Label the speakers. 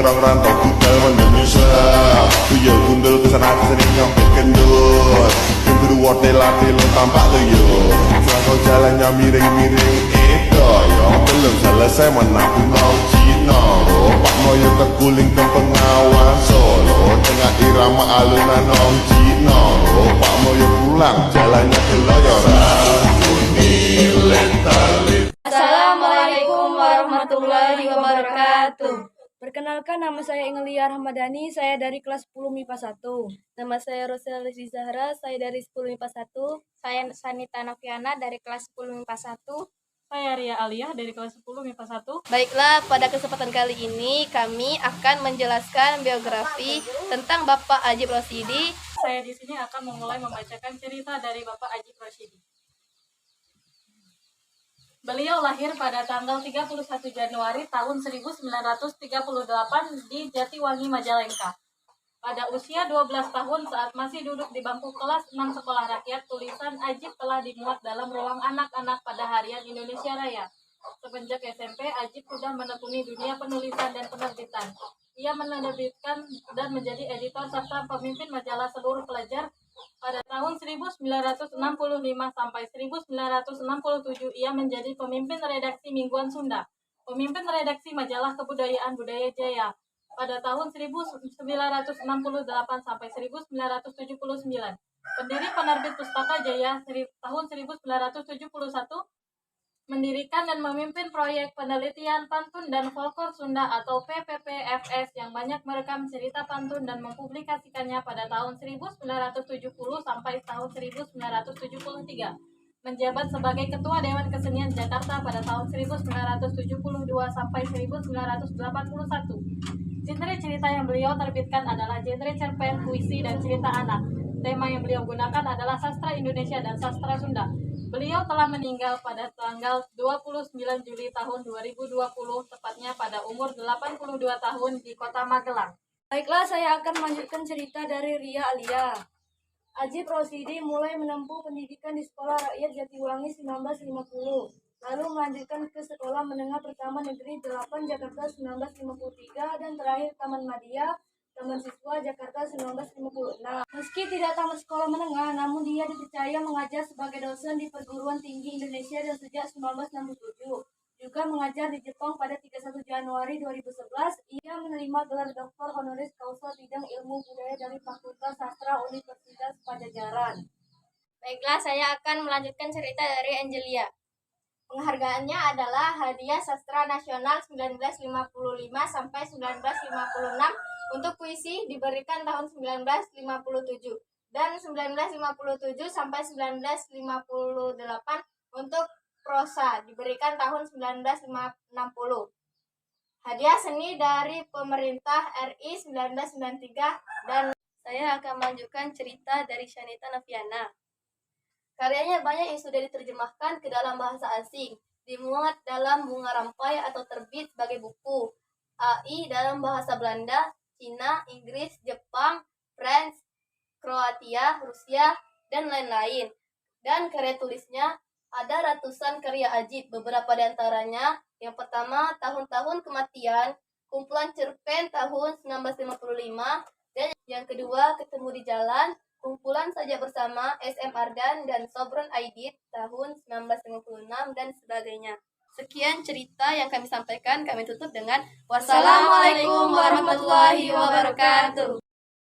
Speaker 1: orang rantau budal Indonesia. Tuyo gundul kesana sering nyampe kendut. Gendut wote-late lo tampak lo yo. Selangkau jalannya miring-miring itu yo. Belum selesai menabung mau Cina. Pak Moyo terguling ke pengawan Solo. Tengah irama alunan nong Cina. Pak Moyo pulang jalannya keloyoran.
Speaker 2: Assalamualaikum warahmatullahi wabarakatuh.
Speaker 3: Perkenalkan, nama saya Ingelia Ramadhani, saya dari kelas 10 MIPA 1.
Speaker 2: Nama saya Rosalia Zahra, saya dari 10 MIPA 1.
Speaker 4: Saya Sanita Noviana dari kelas 10 MIPA 1.
Speaker 5: Saya Ria Aliyah dari kelas 10 MIPA 1.
Speaker 2: Baiklah, pada kesempatan kali ini kami akan menjelaskan biografi tentang Bapak Ajib Rosidi.
Speaker 5: Saya di sini akan memulai membacakan cerita dari Bapak Ajib Rosidi. Beliau lahir pada tanggal 31 Januari tahun 1938 di Jatiwangi, Majalengka. Pada usia 12 tahun saat masih duduk di bangku kelas 6 sekolah rakyat, tulisan Ajib telah dimuat dalam ruang anak-anak pada Harian Indonesia Raya. Semenjak SMP, Ajib sudah menekuni dunia penulisan dan penerbitan. Ia menerbitkan dan menjadi editor serta pemimpin majalah Seluruh Pelajar. Pada tahun 1965 sampai 1967 ia menjadi pemimpin redaksi Mingguan Sunda, pemimpin redaksi majalah Kebudayaan Budaya Jaya. Pada tahun 1968 sampai 1979, pendiri penerbit Pustaka Jaya tahun 1971, mendirikan dan memimpin proyek penelitian pantun dan folklor Sunda atau PPPFS yang banyak merekam cerita pantun dan mempublikasikannya pada tahun 1970 sampai tahun 1973. Menjabat sebagai Ketua Dewan Kesenian Jakarta pada tahun 1972 sampai 1981. Genre cerita yang beliau terbitkan adalah genre cerpen, puisi, dan cerita anak. Tema yang beliau gunakan adalah sastra Indonesia dan sastra Sunda. Beliau telah meninggal pada tanggal 29 Juli tahun 2020, tepatnya pada umur 82 tahun di kota Magelang.
Speaker 3: Baiklah, saya akan melanjutkan cerita dari Ria Alia. Ajib Rosidi mulai menempuh pendidikan di Sekolah Rakyat Jatiwangi 1950, lalu melanjutkan ke Sekolah Menengah Pertama Negeri 8 Jakarta 1953, dan terakhir Taman Madya, Taman Siswa Jakarta 1956. Meski tidak tamat sekolah menengah, namun dia dipercaya mengajar sebagai dosen di Perguruan Tinggi Indonesia dan sejak 1967. Juga mengajar di Jepang pada 31 Januari 2011. Ia menerima gelar Doktor Honoris Causa bidang Ilmu Budaya dari Fakultas Sastra Universitas Padjadjaran.
Speaker 4: Baiklah, saya akan melanjutkan cerita dari Angelia. Penghargaannya adalah Hadiah Sastra Nasional 1955 sampai 1956 untuk puisi diberikan tahun 1957 dan 1957 sampai 1958 untuk prosa diberikan tahun 1960. Hadiah seni dari pemerintah RI 1993. Dan
Speaker 2: Saya akan melanjutkan cerita dari Sanita Noviana. Karyanya banyak yang sudah diterjemahkan ke dalam bahasa asing, dimuat dalam bunga rampai atau terbit sebagai buku, AI dalam bahasa Belanda, Cina, Inggris, Jepang, Prancis, Kroasia, Rusia, dan lain-lain. Dan karya tulisnya ada ratusan karya Ajib, beberapa di antaranya. Yang pertama, Tahun-tahun Kematian, kumpulan cerpen tahun 1955, dan yang kedua, Ketemu di Jalan, kumpulan Saja Bersama, SM Ardan dan Sobron Aidit tahun 1956, dan sebagainya. Sekian cerita yang kami sampaikan, kami tutup dengan wassalamualaikum warahmatullahi wabarakatuh.